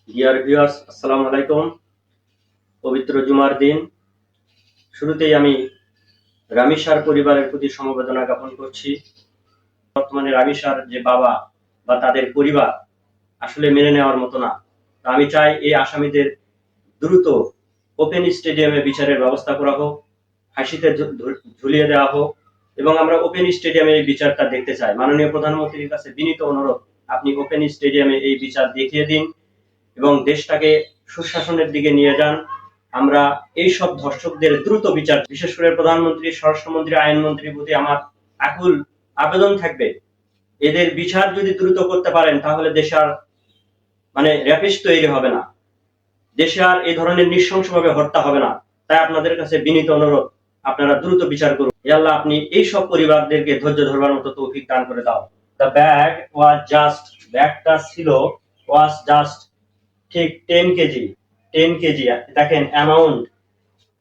Dear viewers, আসসালামু আলাইকুম। পবিত্র জুমার দিন। শুরুতেই আমি রামিসার পরিবারের প্রতি সমবেদনা জ্ঞাপন করছি। বর্তমানে রামিসার যে বাবা বা তাদের পরিবার আসলে মেনে নেওয়ার মতো না। আমি চাই এই আসামিদের দ্রুত ওপেন স্টেডিয়ামে বিচারের ব্যবস্থা করা হোক, ফাঁসিতে ঝুলিয়ে দেওয়া হোক এবং আমরা ওপেন স্টেডিয়ামে এই বিচারটা দেখতে চাই। মাননীয় প্রধানমন্ত্রীর কাছে বিনীত অনুরোধ, আপনি ওপেন স্টেডিয়ামে এই বিচার দেখিয়ে দিন এবং দেশটাকে সুশাসনের দিকে নিয়ে যান। আমরা এই সব ধর্ষকদের দ্রুত বিচার, বিশেষ করে প্রধানমন্ত্রী, স্বরাষ্ট্রমন্ত্রী, আইনমন্ত্রীর প্রতি আমার আকুল আবেদন থাকবে, এদের বিচার যদি দ্রুত করতে পারেন তাহলে দেশে আর র্যাপিস্ট তৈরি হবে না, দেশে আর এই ধরনের নৃশংসভাবে হত্যা হবে না। তাই আপনাদের কাছে বিনীত অনুরোধ, আপনারা দ্রুত বিচার করুন। হে আল্লাহ, আপনি এই সব পরিবারদেরকে ধৈর্য ধরবার মতো তৌফিক দান করে দাও। দ্য ব্যাগ ওয়াজ জাস্ট, ব্যাগটা ছিল, ওয়াজ জাস্ট ঠিক 10 কেজি। 10 কেজি দেখেন, অ্যামাউন্ট,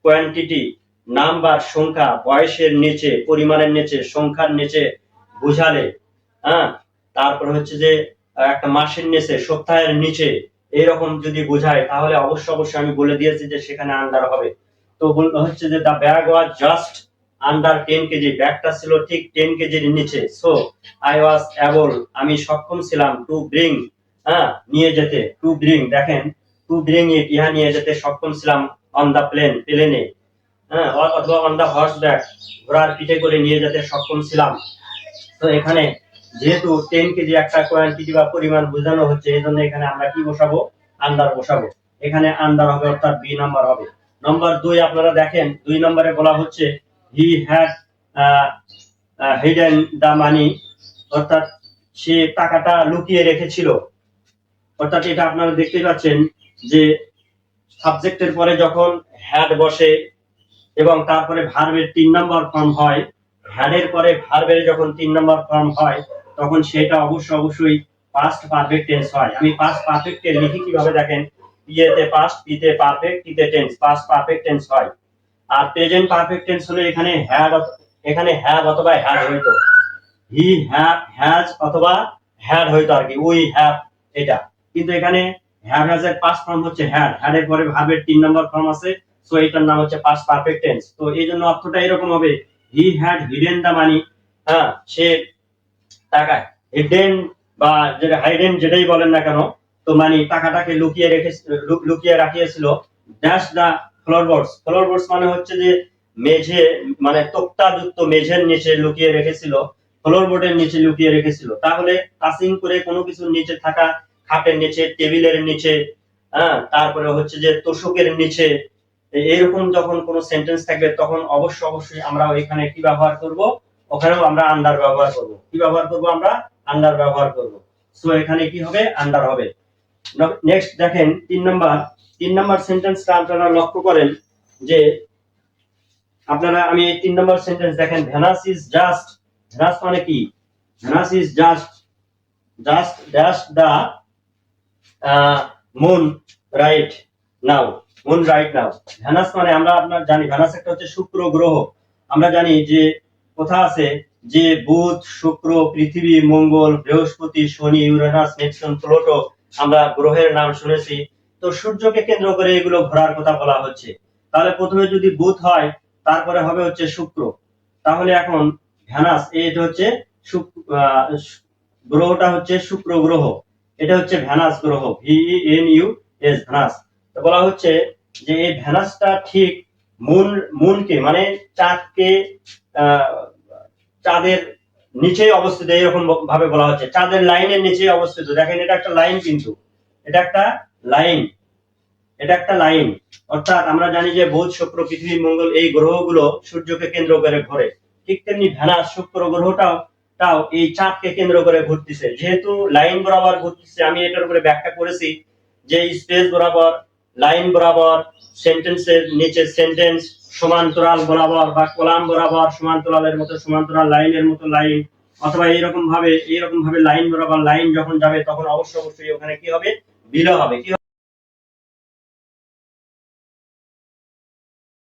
কোয়ান্টিটি, নাম্বার, সংখ্যা, বয়সের নিচে, পরিমাণের নিচে, সংখ্যার নিচে বুঝালে, হ্যাঁ, তারপর হচ্ছে যে একটা মাসের নিচে, সপ্তাহের নিচে, এইরকম যদি বোঝায় তাহলে অবশ্যই আমি বলে দিয়েছি যে সেখানে আন্ডার হবে। তো হচ্ছে যে the bag was just under 10 KG, ব্যাগটা ছিল ঠিক 10 কেজির নিচে। সো আই ওয়াজ অ্যাবল, আমি সক্ষম ছিলাম, টু ব্রিং, হ্যাঁ, নিয়ে যেতে, টু ব্রিং, দেখেন, টু ব্রিং ইট, ইহা নিয়ে যেতে সক্ষম ছিলাম, অন দা প্লেন, প্লেনে, হ্যাঁ, অথবা অন দা হর্স ব্যাক, ঘোড়ার পিঠে করে নিয়ে যেতে সক্ষম ছিলাম। তো এখানে যেহেতু 10 কেজি একটা কোয়ান্টিটি বা পরিমাণ বোঝানো হচ্ছে, এই জন্য এখানে আমরা কি বসাবো? আন্ডার বসাবো। এখানে আন্ডার হবে, অর্থাৎ বি নাম্বার হবে। নম্বর 2 আপনারা দেখেন, 2 নম্বরে বলা হচ্ছে হি হ্যাড হিডেন দা মানি, অর্থাৎ সে টাকাটা লুকিয়ে রেখেছিল। অর্থাৎ এটা আপনারা দেখতে পাচ্ছেন যে সাবজেক্টের পরে যখন হ্যাড বসে এবং তারপরে ভার্বের 3 নম্বর ফর্ম হয়, হ্যাডের পরে ভার্বের যখন 3 নম্বর ফর্ম হয়, তখন সেটা অবশ্যই পাস্ট পারফেক্ট টেন্স হয়। আমি পাস্ট পারফেক্ট এর লিখি কিভাবে দেখেন, পিতে পাস্ট, পিতে পারফেক্ট, টিতে টেন্স, পাস্ট পারফেক্ট টেন্স হয়। আর প্রেজেন্ট পারফেক্ট টেন্স হলে এখানে হ্যাভ অথবা হ্যাড হইতো, হি হ্যাজ অথবা হ্যাড হইতো আর কি, উই হ্যাভ, এটা। কিন্তু এখানে হ্যাভ হ্যাজ এর পাস্ট ফর্ম হচ্ছে হ্যাড, হ্যাড এর পরে ভার্বের 3 নম্বর ফর্ম আছে, সো এটার নাম হচ্ছে পাস্ট পারফেক্ট টেন্স। তো এই জন্য অর্থটা এরকম হবে, হি হ্যাড হিডেন দা মানি, হ্যাঁ, সে টাকা হিডেন বা যেটা হাইডেন যেটাই বলেন না কেন, তো মানে টাকাটাকে লুকিয়ে রাখিয়েছিল, ড্যাশ দা ফ্লোরবোর্ডস, ফ্লোরবোর্ডস মানে হচ্ছে যে মেঝে, তক্তাযুক্ত মেঝের নিচে লুকিয়ে রেখেছিল, ফ্লোরবোর্ডের নিচে লুকিয়ে রেখেছিল। তাহলে টাচিং করে কোনো কিছুর নিচে থাকা, খাটের নিচে, টেবিলের নিচে, হ্যাঁ, তারপরে হচ্ছে যে তোষকের নিচে, এইরকম যখন কোনো সেন্টেন্স থাকবে তখন অবশ্যই আমরা এখানে কি ব্যবহার করব? ওখানেও আমরা আন্ডার ব্যবহার করব। কি ব্যবহার করব? আমরা আন্ডার ব্যবহার করব। সো এখানে কি হবে? আন্ডার হবে। নেক্সট দেখেন 3 নম্বর সেন্টেন্সটা আপনারা লক্ষ্য করেন যে আমি এই 3 নম্বর সেন্টেন্স দেখেন, ভেনাস ইজ জাস্ট, ভেনাস মানে কি? Venus is just dash the moon right now, moon right now. Venus মানে আমরা আপনার জানি, ভেনাস একটা হচ্ছে শুক্র গ্রহ। আমরা জানি যে কথা আছে যে বুধ, শুক্র, পৃথিবী, মঙ্গল, বৃহস্পতি, শনি, ইউরেনাস, নেপচুন, প্লুটো, আমরা গ্রহের নাম শুনেছি। তো সূর্যকে কেন্দ্র করে এগুলো ঘোরার কথা বলা হচ্ছে। তাহলে প্রথমে যদি বুধ হয়, তারপরে হবে হচ্ছে শুক্র। তাহলে এখন ভেনাস, এটা হচ্ছে গ্রহটা হচ্ছে শুক্র গ্রহ, এটা হচ্ছে ভেনাস গ্রহ, VENUS, ভেনাস। তো বলা হচ্ছে যে এই ভেনাসটা ঠিক মুনকে মানে চাঁদকে, চাঁদের নিচে অবস্থিত, এরকম ভাবে বলা হচ্ছে, চাঁদের লাইনের নিচে অবস্থিত। দেখেন এটা একটা লাইন, কিন্তু এটা একটা লাইন, এটা একটা লাইন। অর্থাৎ আমরা জানি যে বুধ, শুক্র, পৃথিবী, মঙ্গল এই গ্রহগুলো সূর্যকে কেন্দ্র করে ঘোরে। ঠিক তেমনি ভেনাস, শুক্র গ্রহটাও এই চাঁদকে কেন্দ্র করে ঘুরতেছে। যেহেতু লাইন বরাবর ঘুরতেছে, আমি এটার উপরে ব্যাখ্যা করেছি যে স্পেস বরাবর, লাইন বরাবর, সেন্টেন্সের নিচে সেন্টেন্স, সমান্তরাল বরাবর বা কলাম বরাবর, সমান্তরালের মতো সমান্তরাল, লাইনের মতো লাইন, অথবা এইরকম ভাবে লাইন বরাবর লাইন যখন যাবে তখন অবশ্যই ওখানে কি হবে? বিলো হবে। কি